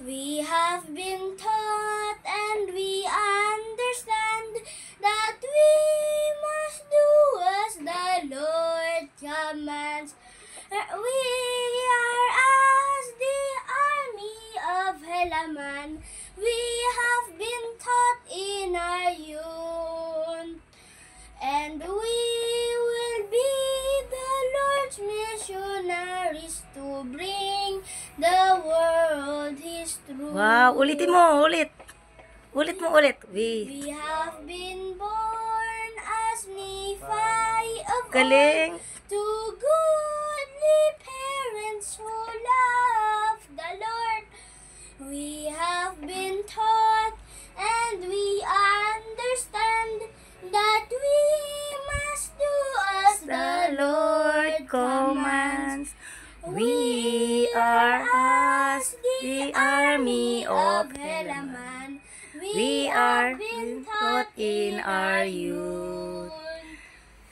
We have been taught and we understand that we must do as the Lord commands. We are as the army of Helaman. We have been taught in our youth, and we will be the Lord's missionaries to bring the world His truth. Wow, ulitin mo, ulit. Ulit mo ulit. We have been born as Nephi of Galing. old to goodly parents who love the Lord. We have been taught and we understand that we must do as the Lord commands. We are as the army of Helaman. We are been taught in our youth,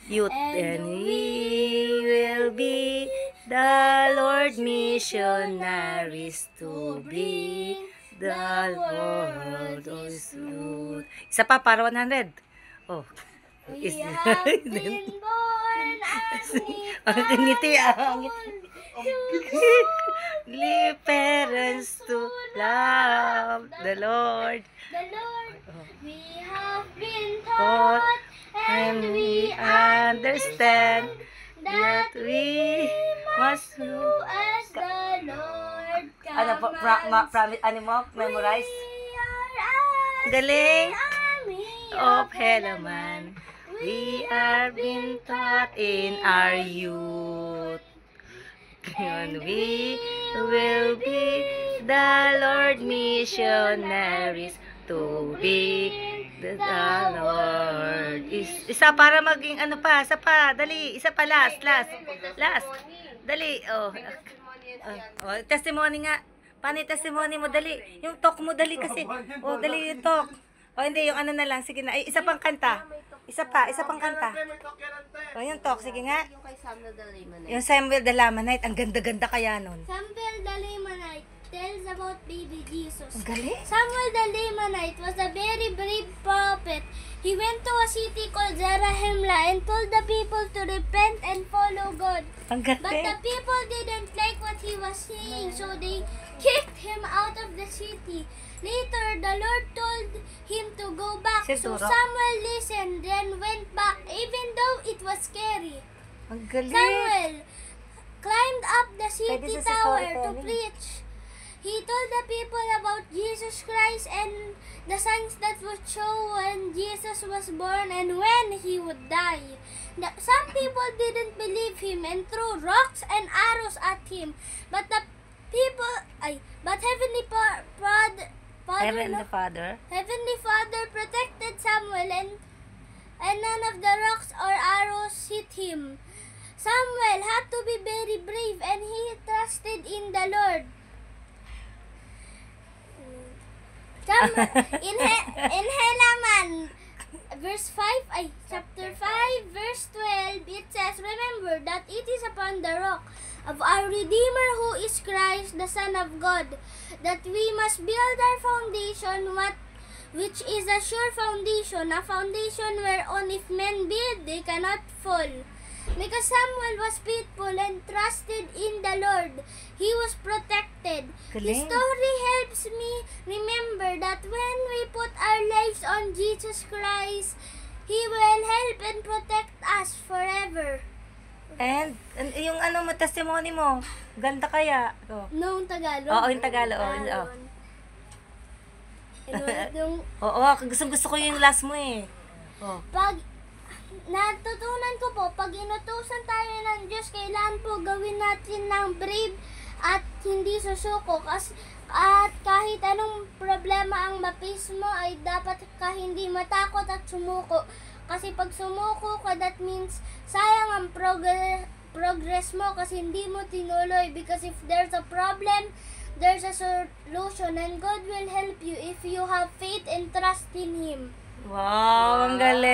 and we will be the Lord missionaries to bring the world His truth. Isa pa, para 100. Oh. We have been born as Ang ngiti, ang ngiti. Leave parents to love the Lord. the Lord. We have been Taught taught and we understand that we must do as the Lord ano po, commands. ano mo, memorize? We are as Galing. the army Of Helaman, we are being taught in our youth. And we will be the Lord missionaries to be the Lord. Isa para maging ano pa, isa pa, dali, isa pa, last. Dali, testimony nga. Paano yung testimony mo, dali? Yung talk mo, dali kasi. Dali yung talk. Hindi, yung ano na lang, sige na. Ay, isa pang kanta. Isa pang kanta. Yung talk, sige nga. Yung kay Samuel the Lamanite. Yung Samuel the Lamanite, ang ganda-ganda kaya nun. Samuel the Lamanite tells about baby Jesus. Ang galing. Samuel the Lamanite was a very brave prophet. He went to a city called Zarahemla and told the people to repent and follow God. Ang But the galing. people didn't like what he was saying, so they kicked him out of the city. Later, the Lord told him to go back. So Sisuro. Samuel listened, then went back, even though it was scary. Ang galing. Samuel climbed up the Pwede city sa tower to storytelling. preach. He told the people about Jesus Christ and the signs that would show when Jesus was born and when he would die. Some people didn't believe him and threw rocks and arrows at him. But Heavenly Father Heavenly Father protected Samuel and none of the rocks or arrows hit him. Samuel had to be very brave and he trusted in the Lord. In Helaman, chapter 5, verse 12, it says, "Remember that it is upon the rock of our Redeemer who is Christ, the Son of God, that we must build our foundation, which is a sure foundation, a foundation whereon if men build, they cannot fall." Because Samuel was faithful and trusted in the Lord, he was protected. This Galing. story helps me remember that when we put our lives on Jesus Christ, He will help and protect us forever. And yung ano mo, testimony mo, ganda kaya. Noong Tagalog. Oo, yung Tagalog. Gusto ko yung last mo eh. Pag natutunan ko po, pag inutusan tayo ng Diyos, kailangan po gawin natin ng brave at hindi susuko. At kahit anong problema ang mapis mo, ay dapat ka hindi matakot at sumuko. Kasi pag sumuko ka, that means sayang ang progress mo kasi hindi mo tinuloy. Because if there's a problem, there's a solution and God will help you if you have faith and trust in Him. Wow, ang galing.